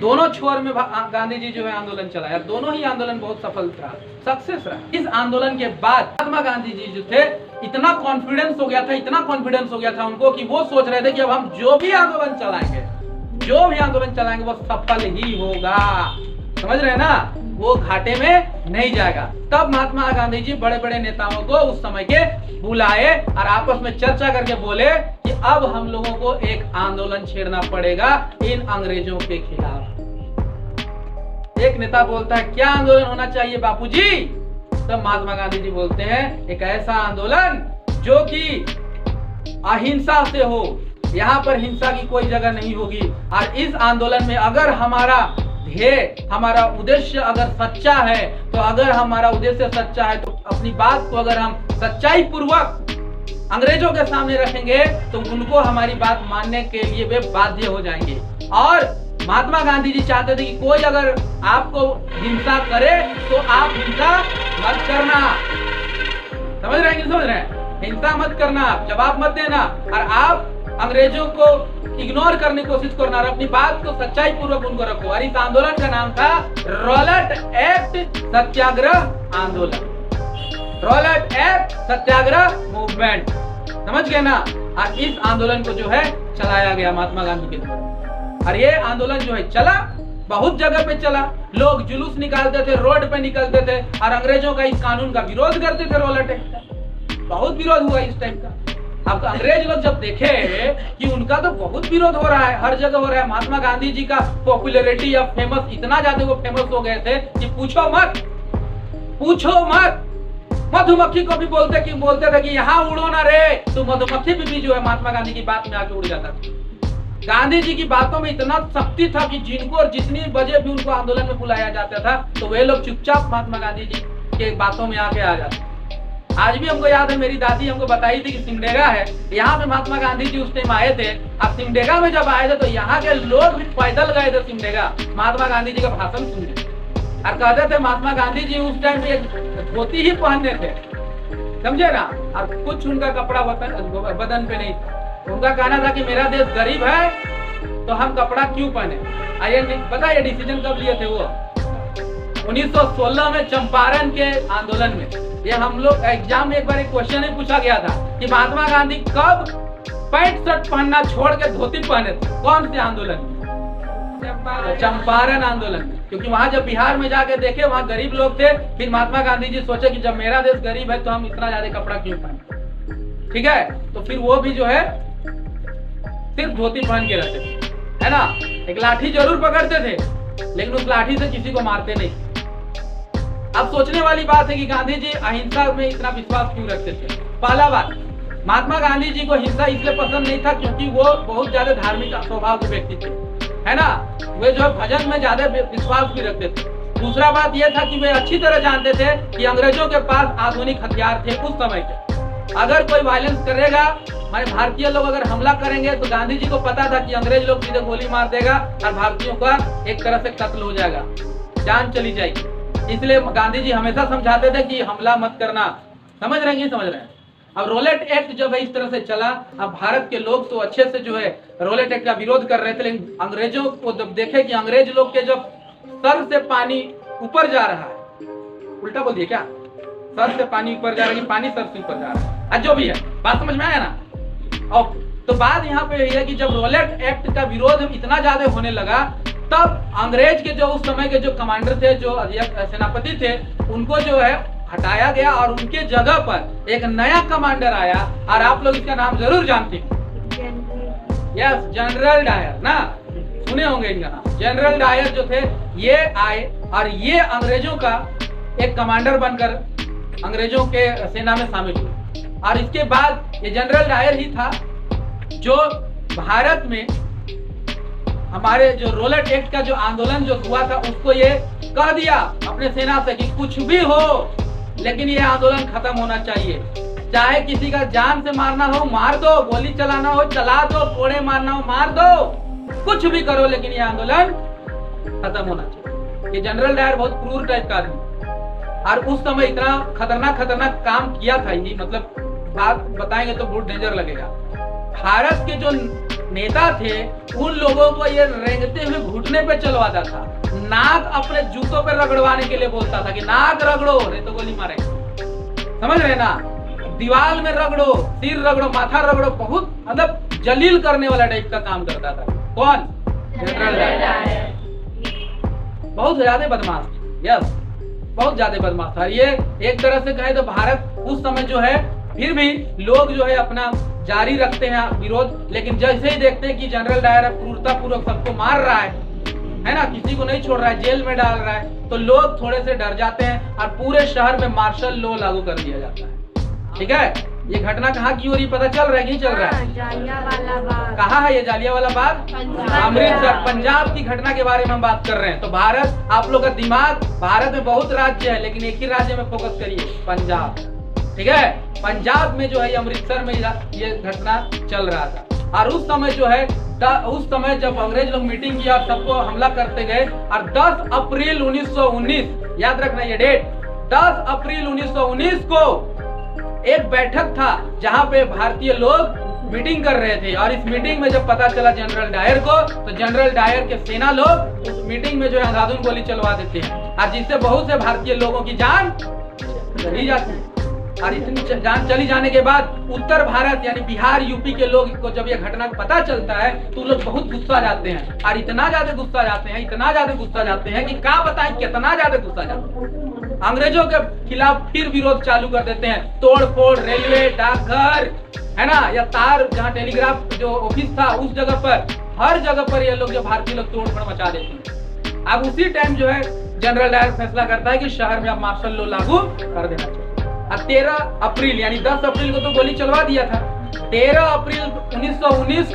दोनों छोर में गांधी जी जो है आंदोलन चलाया, दोनों ही आंदोलन बहुत सफल रहा, सक्सेस रहा। इस आंदोलन के बाद महात्मा गांधी जी जो थे इतना कॉन्फिडेंस हो गया था, इतना कॉन्फिडेंस हो गया था उनको कि वो सोच रहे थे कि अब हम जो भी आंदोलन चलाएंगे वो सफल ही होगा। समझ रहे हैं ना, वो घाटे में नहीं जाएगा। तब महात्मा गांधी जी बड़े बड़े नेताओं को उस समय के बुलाए और आपस में चर्चा करके बोले कि अब हम लोगों को एक आंदोलन छेड़ना पड़ेगा इन अंग्रेजों के खिलाफ। एक नेता बोलता है क्या आंदोलन होना चाहिए बापूजी? तब महात्मा गांधी जी बोलते हैं एक ऐसा आंदोलन जो कि अहिंसा से हो, यहाँ पर हिंसा की कोई जगह नहीं होगी। और इस आंदोलन में अगर हमारा ध्येय, हमारा उद्देश्य अगर सच्चा है, तो अगर हमारा उद्देश्य सच्चा है तो अपनी बात को अगर हम सच्चाई पूर्वक अंग्रेजों के सामने रखेंगे तो उनको हमारी बात मानने के लिए वे बाध्य हो जाएंगे। और महात्मा गांधी जी चाहते थे कि कोई अगर आपको हिंसा करे तो आप हिंसा मत करना। समझ रहे हैं? हिंसा मत करना, जवाब मत देना, और आप अंग्रेजों को इग्नोर करने की कोशिश करना और अपनी बात को सच्चाई पूर्वक उनको रखो। और इस आंदोलन का नाम था रॉलेट एक्ट सत्याग्रह आंदोलन, रॉलेट एक्ट सत्याग्रह मूवमेंट। समझ गए ना? और इस आंदोलन को जो है चलाया गया महात्मा गांधी के द्वारा। और ये आंदोलन जो है चला, बहुत जगह पे चला, लोग जुलूस निकालते थे, रोड पे निकलते थे और अंग्रेजों का इस कानून का विरोध करते थे। रॉलेट एक्ट का बहुत विरोध हुआ इस टाइम का। अब अंग्रेज लोग जब देखे कि उनका तो बहुत विरोध हो रहा है, हर जगह हो रहा है, महात्मा गांधी जी का पॉपुलैरिटी या फेमस इतना ज्यादा वो फेमस हो गए थे कि पूछो मत। मधुमक्खी को भी बोलते थे कि यहाँ उड़ो ना रे, तो मधुमक्खी भी जो है महात्मा गांधी की बात में आके उड़ जाता था। गांधी जी की बातों में इतना शक्ति था कि जिनको और जितनी बजे भी उनको आंदोलन में बुलाया जाता था तो वे लोग चुपचाप महात्मा गांधी जी के बातों में आके आ जाते। आज भी हमको याद है, मेरी दादी हमको बताई थी कि सिमडेगा है, यहाँ पे महात्मा गांधी जी उस टाइम आए थे। अब सिमडेगा में जब आए थे तो यहाँ के लोग भी पैदल गए थे सिमडेगा महात्मा गांधी जी का भाषण सुनने, और कहते थे महात्मा गांधी जी उस टाइम पे धोती ही पहनते थे, समझे ना, और कुछ उनका कपड़ा बदन पे नहीं था। उनका कहना था कि मेरा देश गरीब है तो हम कपड़ा क्यों पहने। आइए पता ये डिसीजन कब लिए थे? वो 1916 में चंपारण के आंदोलन में। ये हम लोग एग्जाम में एक बार एक क्वेश्चन ही पूछा गया था कि महात्मा गांधी कब पैंट शर्ट पहनना छोड़ के धोती पहने थे, कौन से आंदोलन? चंपारण आंदोलन। क्योंकि वहां जब बिहार में जाके देखे वहां गरीब लोग थे, फिर महात्मा गांधी जी सोचे कि जब मेरा देश गरीब है तो हम इतना ज्यादा कपड़ा क्यों पहने। ठीक है, तो फिर वो भी जो है सिर्फ धोती पहन के रहते थे, है ना। एक लाठी जरूर पकड़ते थे लेकिन उस लाठी से किसी को मारते नहीं। अब सोचने वाली बात है कि गांधी जी अहिंसा में इतना विश्वास क्यों रखते थे। पहला बात, महात्मा गांधी जी को हिंसा इसलिए पसंद नहीं था क्योंकि वो बहुत ज्यादा धार्मिक स्वभाव के व्यक्ति थे, है ना। वे जो भजन में ज्यादा विश्वास भी रखते थे। दूसरा बात यह था कि वे अच्छी तरह जानते थे कि अंग्रेजों के पास आधुनिक हथियार थे उस समय के। अगर कोई वायलेंस करेगा, हमारे भारतीय लोग अगर हमला करेंगे तो गांधी जी को पता था कि अंग्रेज लोग सीधे गोली मार देगा और भारतीयों का एक तरह से कत्ल हो जाएगा, जान चली जाएगी। इसलिए गांधी जी हमेशा समझाते थे कि हमला मत करना। समझ रहे हैं? समझ रहे हैं? अब रॉलेट एक्ट जब इस तरह से चला, अब भारत के लोग तो अच्छे से जो है रॉलेट एक्ट का विरोध कर रहे थे, लेकिन अंग्रेजों को जब देखे कि अंग्रेज लोग के जब सर से पानी ऊपर जा रहा है, उल्टा बोल दिए क्या, सर से पानी ऊपर जा रहा है कि पानी सर से ऊपर जा रहा है, जो भी है, बात समझ में आया ना। और तो बात यहाँ पे यही है कि जब रॉलेट एक्ट का विरोध इतना ज्यादा होने लगा, तब अंग्रेज के जो उस समय के जो कमांडर थे, जो सेनापति थे, उनको जो है हटाया गया और उनके जगह पर एक नया कमांडर आया। और आप लोग इसका नाम जरूर जानते हैं, यस, जनरल डायर ना, सुने होंगे इनका नाम। जनरल डायर जो थे ये आए और ये अंग्रेजों का एक कमांडर बनकर अंग्रेजों के सेना में शामिल हुए। और इसके बाद ये जनरल डायर ही था जो भारत में हमारे जो रॉलेट एक्ट का जो आंदोलन जो हुआ था उसको ये कह दिया अपने सेना से कि कुछ भी हो लेकिन ये आंदोलन खत्म होना चाहिए। चाहे किसी का जान से मारना हो मार दो, गोली चलाना हो चला दो, कोड़े मारना हो मार दो, कुछ भी करो लेकिन ये आंदोलन खत्म होना चाहिए। ये जनरल डायर बहुत क्रूर टाइप का आदमी और उस समय इतना खतरनाक काम किया था। ये मतलब बात बताएंगे तो बहुत डेंजर लगेगा। भारत के जो नेता थे उन लोगों को ये रेंगते हुए घुटने पे चलवाता था, नाक अपने जूतों पे रगड़वाने के लिए बोलता था कि नाक रगड़ो नहीं तो गोली मारेंगे। समझ रहे ना, दीवार में रगड़ो, सिर रगड़ो, माथा रगड़ो, बहुत मतलब जलील करने वाला टाइप का काम करता था। कौन? General Dyer. बहुत ज्यादा बदमाश, यस बहुत ज्यादा बदमाश था ये। एक तरह से कहे तो भारत उस समय जो है फिर भी लोग जो है अपना जारी रखते हैं विरोध, लेकिन जैसे ही देखते हैं कि जनरल डायर क्रूरता पूर्वक सबको मार रहा है ना, किसी को नहीं छोड़ रहा है, जेल में डाल रहा है, तो लोग थोड़े से डर जाते हैं और पूरे शहर में मार्शल लॉ लागू कर दिया जाता है। ठीक है, ये घटना कहाँ की हो रही पता चल रहा है कि नहीं चल रहा है? जालियांवाला बाग। कहाँ है ये जालियांवाला बाग? अमृतसर, पंजाब की घटना के बारे में हम बात कर रहे हैं। तो भारत, आप लोग का दिमाग, भारत में बहुत राज्य है लेकिन एक ही राज्य में फोकस करिए, पंजाब। ठीक है, पंजाब में जो है अमृतसर में ये घटना चल रहा था। और उस समय जो है उस समय जब अंग्रेज लोग मीटिंग किया और सबको हमला करते गए, और 10 अप्रैल 1919, याद रखना ये डेट, 10 अप्रैल 1919 को एक बैठक था जहां पे भारतीय लोग मीटिंग कर रहे थे। और इस मीटिंग में जब पता चला जनरल डायर को, तो जनरल डायर के सेना लोग उस मीटिंग में जो है अंधाधुन गोली चलवा देते हैं, और जिससे बहुत से भारतीय लोगों की जान चली जाती है। और इतनी जान चली जाने के बाद उत्तर भारत यानी बिहार, यूपी के लोग को जब यह घटना पता चलता है तो लोग बहुत गुस्सा जाते हैं, और इतना ज्यादा गुस्सा जाते हैं, इतना ज्यादा गुस्सा जाते हैं कि क्या बताएं कितना ज्यादा गुस्सा जाते हैं। अंग्रेजों के खिलाफ फिर विरोध चालू कर देते हैं, तोड़ फोड़ रेलवे, डाकघर, है ना, या तार जहाँ टेलीग्राफ जो ऑफिस था उस जगह पर, हर जगह पर ये लोग जो भारतीय लोग तोड़ फोड़ मचा देते हैं। अब उसी टाइम जो है जनरल डायर फैसला करता है कि शहर में अब मार्शल लॉ लागू कर देना चाहिए। 13 अप्रैल यानी 10 अप्रैल को तो गोली चलवा दिया था, 13 अप्रैल 1919